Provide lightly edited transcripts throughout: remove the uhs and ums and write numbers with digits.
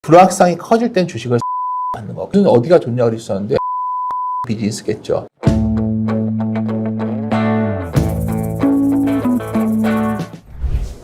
불확실성이 커질 땐 주식을 받는 거. 무슨 어디가 좋냐 그랬었는데 비즈니스겠죠.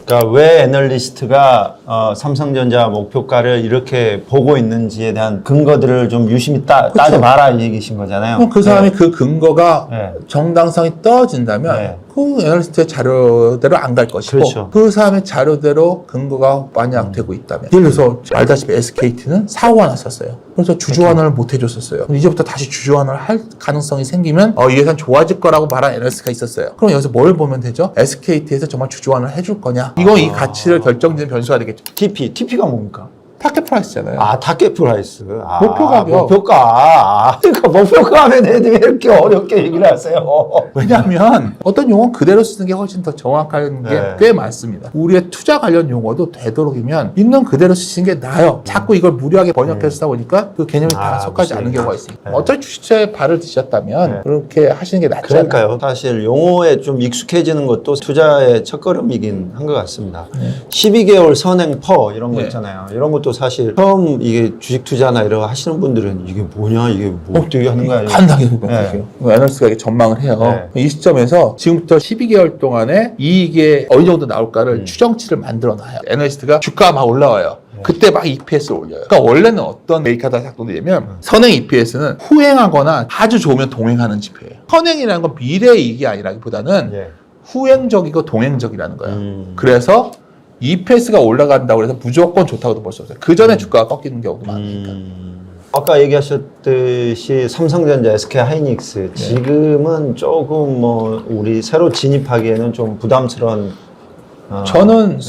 그러니까 왜 애널리스트가 삼성전자 목표가를 이렇게 보고 있는지에 대한 근거들을 좀 유심히 따져봐라 이 얘기신 거잖아요. 그럼 그 사람이 그 근거가 네. 정당성이 떨어진다면 네. 그 애널리스트의 자료대로 안 갈 것이고 그렇죠. 그 사람의 자료대로 근거가 만약 되고 있다면 예를 들어서 알다시피 SKT는 사고가 났었어요. 그래서 주주환원을 못 해줬었어요. 이제부터 다시 주주환원을 할 가능성이 생기면 이 예산 좋아질 거라고 말한 애널리스트가 있었어요. 그럼 여기서 뭘 보면 되죠? SKT에서 정말 주주환원을 해줄 거냐? 이건 이 가치를 결정짓는 변수가 되겠죠. TP가 뭡니까? 타켓 프라이스잖아요. 타켓 프라이스. 목표 가격. 목표가. 그러니까 목표가 하면 애들이 왜 이렇게 어렵게 얘기를 하세요? 왜냐하면 어떤 용어 그대로 쓰는 게 훨씬 더 정확한 게 네. 꽤 많습니다. 우리의 투자 관련 용어도 되도록이면 있는 그대로 쓰시는 게 나아요. 자꾸 이걸 무리하게 번역해서 쓰다 보니까 그 개념이 다 속하지 않은 경우가 있으니까. 네. 어차피 주식처에 발을 드셨다면 네. 그렇게 하시는 게 낫잖아요. 그러니까요. 사실 용어에 좀 익숙해지는 것도 투자의 첫걸음이긴 한 것 같습니다. 12개월 선행 퍼 이런 거 네. 있잖아요. 이런 것도 사실 처음 이게 주식 투자나 이런 거 하시는 분들은 이게 뭐냐, 이게 뭐 어떻게 하는 거야? 간단하게 설명할게요. 애널리스트가 이렇게 전망을 해요. 이 시점에서 지금부터 12개월 동안에 이익이 어느 정도 나올까를 추정치를 만들어 놔요. 애널리스트가 주가가 막 올라와요. 그때 막 EPS를 올려요. 그러니까 원래는 어떤 메이커가 작동되냐면 선행 EPS는 후행하거나 아주 좋으면 동행하는 지표예요. 선행이라는 건 미래의 이익이 아니라기보다는 후행적이고 동행적이라는 거예요. 그래서 EPS가 올라간다고 해서 무조건 좋다고도 볼 수 없어요. 그 전에 주가가 꺾이는 경우도 많으니까. 아까 얘기하셨듯이 삼성전자, SK하이닉스 지금은 조금 우리 새로 진입하기에는 좀 부담스러운 저는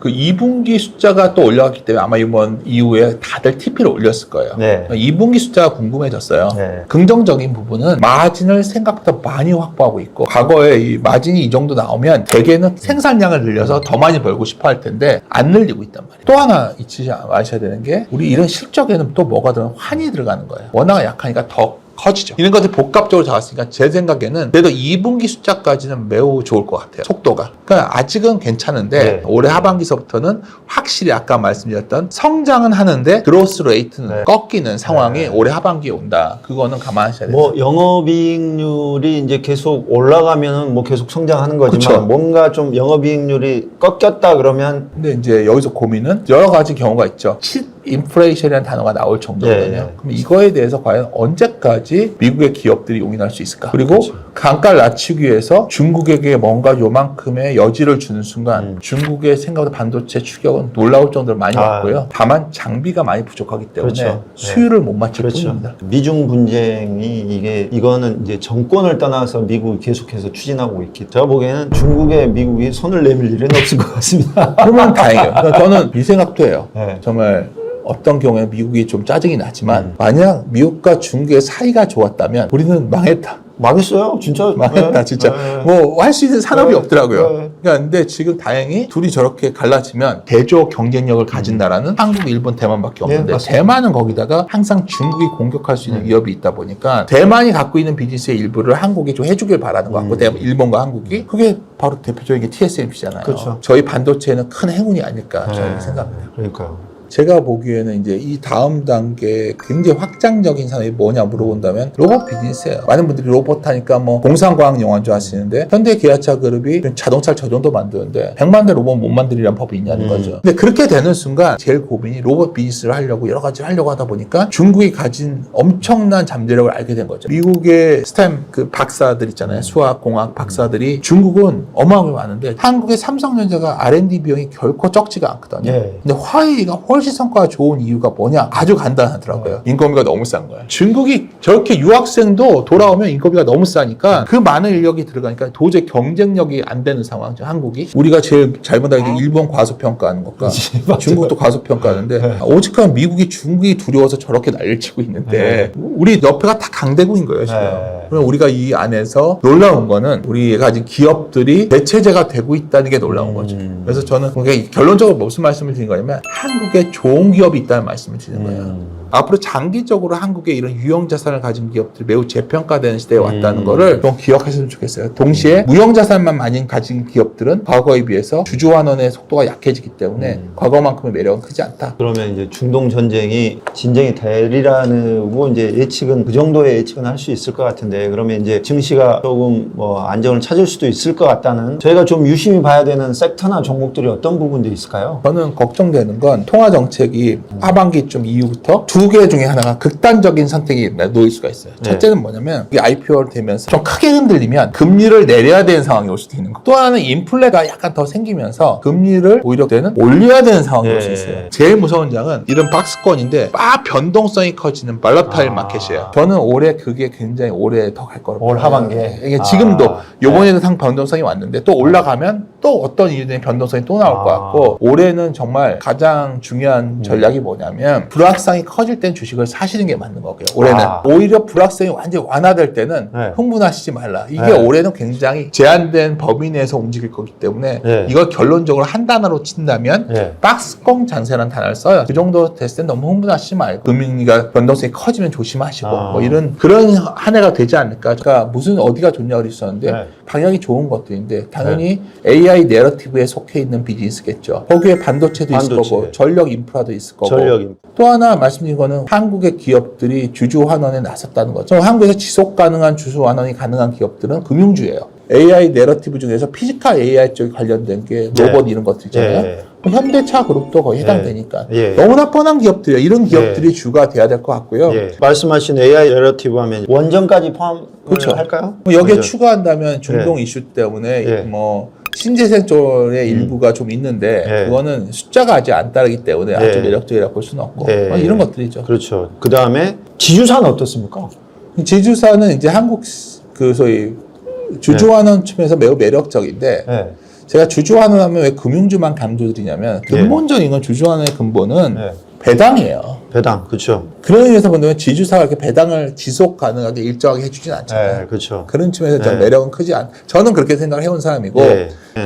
그 2분기 숫자가 또 올라갔기 때문에 아마 이번 이후에 다들 TP를 올렸을 거예요. 2분기 숫자가 궁금해졌어요. 긍정적인 부분은 마진을 생각보다 많이 확보하고 있고 과거에 이 마진이 이 정도 나오면 대개는 생산량을 늘려서 더 많이 벌고 싶어 할 텐데 안 늘리고 있단 말이에요. 또 하나 잊지 마셔야 되는 게 우리 이런 실적에는 또 뭐가 들어가면 환이 들어가는 거예요. 원화가 약하니까 더 커지죠. 이런 것들 복합적으로 잡았으니까 제 생각에는 그래도 2분기 숫자까지는 매우 좋을 것 같아요. 속도가. 그러니까 아직은 괜찮은데 올해 하반기서부터는 확실히 아까 말씀드렸던 성장은 하는데 그로스 레이트는 꺾이는 상황이 올해 하반기에 온다. 그거는 감안하셔야 돼요. 영업이익률이 이제 계속 올라가면은 계속 성장하는 거지만 그쵸. 뭔가 좀 영업이익률이 꺾였다 그러면 근데 이제 여기서 고민은 여러 가지 경우가 있죠. 인플레이션이라는 단어가 나올 정도거든요. 그럼 이거에 대해서 과연 언제까지 미국의 기업들이 용인할 수 있을까? 그리고 단가를 낮추기 위해서 중국에게 뭔가 요만큼의 여지를 주는 순간 중국의 생각보다 반도체 추격은 놀라울 정도로 많이 왔고요. 다만 장비가 많이 부족하기 때문에 수요를 못 맞출 뿐입니다. 미중 분쟁이 이거는 이제 정권을 떠나서 미국이 계속해서 추진하고 있기. 제가 보기에는 중국에 미국이 손을 내밀 일은 없을 것 같습니다. 그러면 다행이에요. 그러니까 저는 이 생각도 해요. 정말 어떤 경우에 미국이 좀 짜증이 나지만 만약 미국과 중국의 사이가 좋았다면 우리는 망했다. 망했어요, 진짜. 망했다, 진짜. 뭐 할 수 있는 산업이 없더라고요. 그러니까 근데 지금 다행히 둘이 저렇게 갈라지면 대조 경쟁력을 가진 나라는 한국, 일본, 대만밖에 없는데 대만은 거기다가 항상 중국이 공격할 수 있는 위협이 있다 보니까 대만이 갖고 있는 비즈니스의 일부를 한국이 좀 해주길 바라는 것 같고 일본과 한국이 그게 바로 대표적인 게 TSMC잖아요. 저희 반도체에는 큰 행운이 아닐까 저는 생각합니다. 그러니까요. 제가 보기에는 이제 이 다음 단계 굉장히 확장적인 산업이 뭐냐 물어본다면 로봇 비즈니스예요. 많은 분들이 로봇 하니까 공상과학 영화인 줄 아시는데 현대 기아차 그룹이 자동차를 저 정도 만드는데 100만 대 로봇 못 만들이란 법이 있냐는 거죠. 근데 그렇게 되는 순간 제일 고민이 로봇 비즈니스를 하려고 여러 가지를 하려고 하다 보니까 중국이 가진 엄청난 잠재력을 알게 된 거죠. 미국의 스템 그 박사들 있잖아요. 수학, 공학 박사들이 중국은 어마어마하게 많은데 한국의 삼성전자가 R&D 비용이 결코 적지가 않거든요. 근데 화웨이가 훨씬 성과가 좋은 이유가 뭐냐? 아주 간단하더라고요. 인건비가 너무 싼 거예요. 중국이 저렇게 유학생도 돌아오면 인건비가 너무 싸니까 그 많은 인력이 들어가니까 도저히 경쟁력이 안 되는 상황이죠. 한국이. 우리가 제일 잘못하게 일본 과소평가하는 것과 중국도 과소평가하는데 오직하면 미국이 중국이 두려워서 저렇게 난리치고 있는데 우리 옆에가 다 강대국인 거예요, 지금. 그럼 우리가 이 안에서 놀라운 거는 우리가 가진 기업들이 대체제가 되고 있다는 게 놀라운 거죠. 그래서 저는 결론적으로 무슨 말씀을 드린 거냐면 한국의 굉장히 좋은 기업이 있다는 말씀을 드리는 거예요. 앞으로 장기적으로 한국에 이런 유형자산을 가진 기업들이 매우 재평가되는 시대에 왔다는 거를 좀 기억하셨으면 좋겠어요. 동시에 무형자산만 많이 가진 기업들은 과거에 비해서 주주환원의 속도가 약해지기 때문에 과거만큼의 매력은 크지 않다. 그러면 이제 중동 전쟁이 진정이 되리라고 이제 예측은 그 정도의 예측은 할 수 있을 것 같은데, 그러면 이제 증시가 조금 뭐 안정을 찾을 수도 있을 것 같다는, 저희가 좀 유심히 봐야 되는 섹터나 종목들이 어떤 부분들이 있을까요? 저는 걱정되는 건 통화 정책이 하반기쯤 이후부터 두 개 중에 하나가 극단적인 선택이 놓일 수가 있어요. 첫째는 뭐냐면 이게 IPO를 되면서 좀 크게 흔들리면 금리를 내려야 되는 상황이 올 수도 있는 거. 또 하나는 인플레가 약간 더 생기면서 금리를 오히려 때는 올려야 되는 상황이 올 수 있어요. 제일 무서운 장은 이런 박스권인데 변동성이 커지는 발라타일 마켓이에요. 저는 올해 그게 굉장히 오래 더 갈 거라고 올 하반기에? 이게 지금도 요번에도 상 변동성이 왔는데 또 올라가면 또 어떤 이유든 변동성이 또 나올 것 같고, 올해는 정말 가장 중요한 전략이 뭐냐면 불확성이 커질 땐 주식을 사시는 게 맞는 거고요. 올해는 오히려 불확성이 완전히 완화될 때는 흥분하시지 말라. 이게 올해는 굉장히 제한된 범위 내에서 움직일 거기 때문에 이걸 결론적으로 한 단어로 친다면 박스권 장세라는 단어를 써요. 그 정도 됐을 땐 너무 흥분하시지 말고 금리가 변동성이 커지면 조심하시고 뭐 이런 그런 한 해가 되지 않을까. 그러니까 무슨 어디가 좋냐고 그랬었는데 방향이 좋은 것들인데 당연히 AI 내러티브에 속해 있는 비즈니스겠죠. 거기에 반도체도 있을 거고 전력 인프라도 있을 거고. 또 하나 말씀드린 거는 한국의 기업들이 주주 환원에 나섰다는 거죠. 한국에서 지속 가능한 주주 환원이 가능한 기업들은 금융주예요. AI 내러티브 중에서 피지컬 AI 쪽에 관련된 게 로봇 이런 것들 있잖아요. 현대차 그룹도 거의 해당되니까 너무나 뻔한 기업들이에요. 이런 기업들이 주가 돼야 될 것 같고요. 말씀하신 AI 내러티브 하면 원전까지 포함할까요? 여기에 원전. 추가한다면 중동 이슈 때문에 뭐 신재생 쪽의 일부가 좀 있는데 그거는 숫자가 아직 안 따르기 때문에 아주 매력적이라고 볼 수는 없고 뭐 이런 것들이죠. 그렇죠. 그 다음에 지주사는 어떻습니까? 지주사는 이제 한국 그 소위 주주환원 측면에서 매우 매력적인데 제가 주주환원 하면 왜 금융주만 강조드리냐면 근본적인 건 주주환원의 근본은 배당이에요. 배당, 그렇죠. 그런 의미에서 본다면 지주사가 이렇게 배당을 지속 가능하게 일정하게 해주진 않잖아요. 그렇죠. 그런 측면에서 좀 매력은 크지 않. 저는 그렇게 생각을 해온 사람이고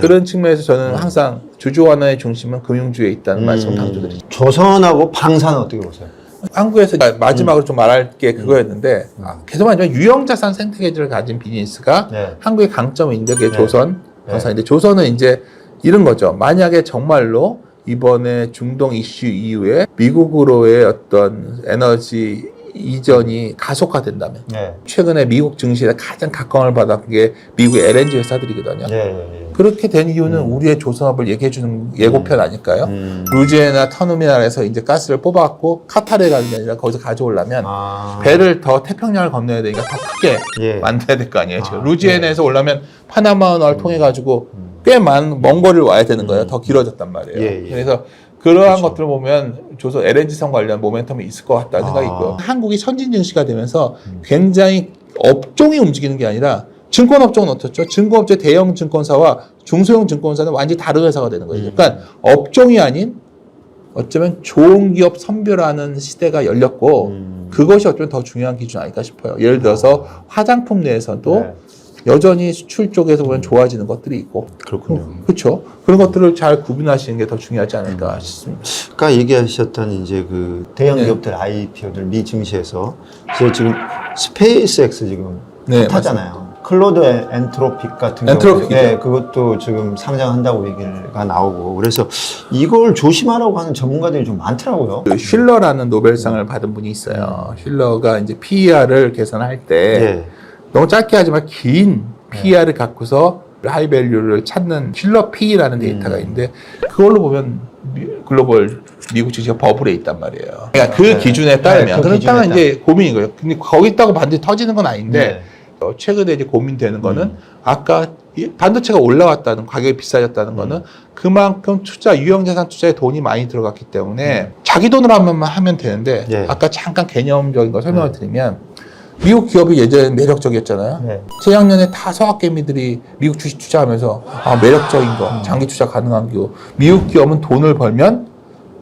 그런 측면에서 저는 항상 주주환원의 중심은 금융주에 있다는 말씀을 강조드리죠. 조선하고 방사는 어떻게 보세요? 한국에서 마지막으로 좀 말할 게 그거였는데 계속 말하지만 유형자산 생태계를 가진 비즈니스가 한국의 강점인데 그게 조선, 방사인데 조선은 이제 이런 거죠. 만약에 정말로 이번에 중동 이슈 이후에 미국으로의 어떤 에너지 이전이 가속화된다면 최근에 미국 증시에 가장 각광을 받았던 게 미국의 LNG 회사들이거든요. 그렇게 된 이유는 우리의 조선업을 얘기해주는 예고편 아닐까요? 루지애나 터미널에서 이제 가스를 뽑아갖고 카타르에 가는 게 아니라 거기서 가져오려면 배를 더 태평양을 건너야 되니까 더 크게 만들어야 될 거 아니에요. 지금 루지애나에서 오려면 파나마 운하를 통해 가지고 꽤 먼 거리를 와야 되는 거예요. 더 길어졌단 말이에요. 그래서 그러한 것들을 보면 조선 LNG선 관련 모멘텀이 있을 것 같다는 생각이 있고요. 한국이 선진 증시가 되면서 굉장히 업종이 움직이는 게 아니라 증권업종은 어떻죠? 증권업체 대형 증권사와 중소형 증권사는 완전히 다른 회사가 되는 거예요. 그러니까 업종이 아닌 어쩌면 좋은 기업 선별하는 시대가 열렸고 그것이 어쩌면 더 중요한 기준 아닐까 싶어요. 예를 들어서 화장품 내에서도 여전히 수출 쪽에서 보면 좋아지는 것들이 있고. 그렇군요. 그렇죠. 그런 것들을 잘 구분하시는 게 더 중요하지 않을까 싶습니다. 아까 얘기하셨던 이제 그 대형 기업들 IPO들 미 증시에서 지금 스페이스X 지금 하잖아요. 클로드 엔트로픽 같은 경우, 그것도 지금 상장한다고 얘기가 나오고, 그래서 이걸 조심하라고 하는 전문가들이 좀 많더라고요. 그 슐러라는 노벨상을 받은 분이 있어요. 슐러가 이제 PER을 계산할 때 너무 짧게 하지만 긴 PER을 갖고서 하이밸류를 찾는 슐러 P라는 데이터가 있는데 그걸로 보면 글로벌 미국 증시가 버블에 있단 말이에요. 그러니까 그 기준에 따르면 그렇다면 이제 고민인 거예요. 근데 거기 있다고 반드시 터지는 건 아닌데 최근에 이제 고민되는 거는 아까 반도체가 올라왔다는 가격이 비싸졌다는 거는 그만큼 유형자산 투자에 돈이 많이 들어갔기 때문에 자기 돈으로 하면 되는데 아까 잠깐 개념적인 걸 설명을 드리면 미국 기업이 예전에 매력적이었잖아요. 재작년에 다 서학개미들이 미국 주식 투자하면서 매력적인 거, 장기 투자 가능한 기업. 미국 기업은 돈을 벌면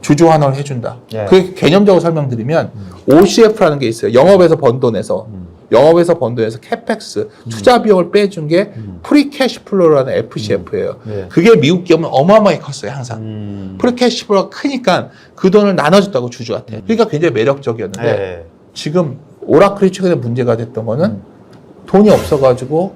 주주 환원을 해준다. 그 개념적으로 설명드리면 OCF라는 게 있어요. 영업에서 번 돈에서 영업에서 번 돈에서 캐펙스 투자 비용을 빼준 게 프리 캐시플로우라는 FCF예요. 네. 그게 미국 기업은 어마어마하게 컸어요, 항상. 프리 캐시플로우가 크니까 그 돈을 나눠줬다고 주주한테. 그러니까 굉장히 매력적이었는데 네. 지금 오라클이 최근에 문제가 됐던 거는 돈이 없어가지고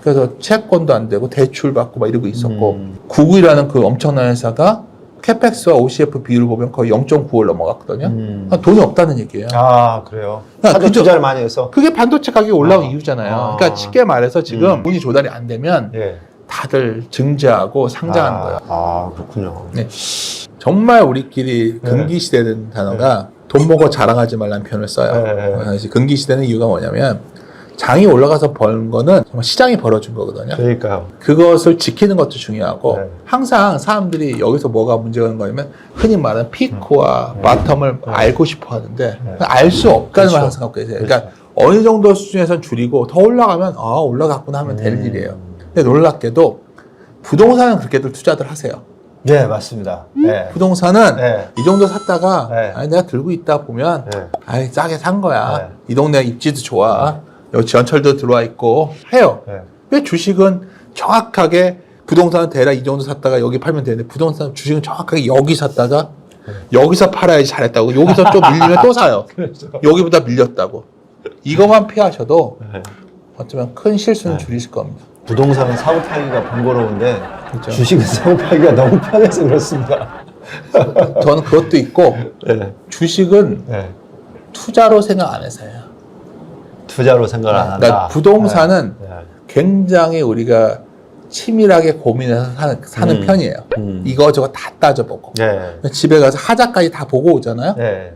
그래서 채권도 안 되고 대출 받고 막 이러고 있었고 구글이라는 그 엄청난 회사가 캐펙스와 OCF 비율을 보면 거의 0.9를 넘어갔거든요. 돈이 없다는 얘기예요. 아, 그래요? 그러니까 사전 투자를 많이 해서? 그게 반도체 가격이 올라온 이유잖아요. 그러니까 쉽게 말해서 지금 돈이 조달이 안 되면 예. 다들 증자하고 상장하는 거예요. 아, 그렇군요. 네. 정말 우리끼리 금기시대는 단어가 돈 보고 자랑하지 말라는 표현을 써요. 네. 금기시대는 이유가 뭐냐면 장이 올라가서 버는 거는 정말 시장이 벌어준 거거든요. 그러니까요. 그것을 지키는 것도 중요하고 네. 항상 사람들이 여기서 뭐가 문제가 있는 거냐면 흔히 말하는 피크와 바텀을 알고 싶어 하는데 알 수 없다는 걸 항상 갖고 계세요. 그러니까 어느 정도 수준에선 줄이고 더 올라가면 올라갔구나 하면 될 일이에요. 근데 놀랍게도 부동산은 그렇게들 투자들 하세요. 네, 맞습니다. 네. 부동산은 네. 이 정도 샀다가 네. 내가 들고 있다 보면 네. 싸게 산 거야. 네. 이 동네 입지도 좋아. 여기 지하철도 들어와 있고 해요. 네. 왜 주식은 정확하게 부동산은 대략 이 정도 샀다가 여기 팔면 되는데 부동산 주식은 정확하게 여기 샀다가 여기서 팔아야지 잘했다고 여기서 좀 밀리면 또 사요. 여기보다 밀렸다고. 이것만 피하셔도 어쩌면 큰 실수는 줄이실 겁니다. 부동산은 사고팔기가 번거로운데 그렇죠. 주식은 사고팔기가 너무 편해서 그렇습니다. 저는 그것도 있고 네. 주식은 네. 투자로 생각 안 해서요. 투자로 생각을 안 한다. 그러니까 부동산은 네. 굉장히 우리가 치밀하게 고민해서 사는 편이에요. 이거저거 다 따져보고. 네. 집에 가서 하자까지 다 보고 오잖아요. 네.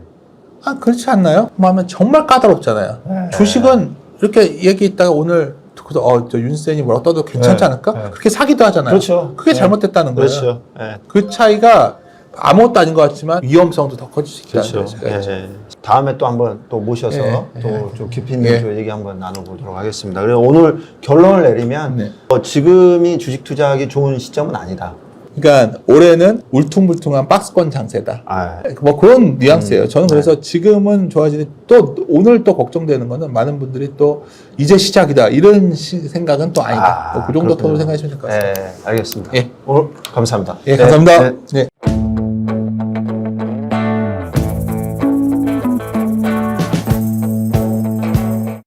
그렇지 않나요? 하면 정말 까다롭잖아요. 네. 주식은 이렇게 얘기했다가 오늘 듣고서 저 윤쌤이 뭐라고 떠도 괜찮지 네. 않을까? 네. 그렇게 사기도 하잖아요. 그렇죠. 그게 네. 잘못됐다는 거예요. 그렇죠. 네. 그 차이가 아무것도 아닌 것 같지만 위험성도 더 커질 수 있다는 그렇죠. 거죠. 네. 다음에 또 한번 또 모셔서 네. 또 좀 깊이 있는 네. 또 얘기 한번 나눠보도록 하겠습니다. 그래서 오늘 결론을 내리면 네. 지금이 주식 투자하기 좋은 시점은 아니다. 그러니까 올해는 울퉁불퉁한 박스권 장세다. 아, 뭐 그런 뉘앙스예요. 저는 그래서 지금은 좋아지는 또 오늘 또 걱정되는 거는 많은 분들이 또 이제 시작이다 이런 생각은 또 아니다. 그 정도 톤으로 생각하시면 될 것 같습니다. 네, 알겠습니다. 예. 오늘 감사합니다. 예, 감사합니다. 네. 네.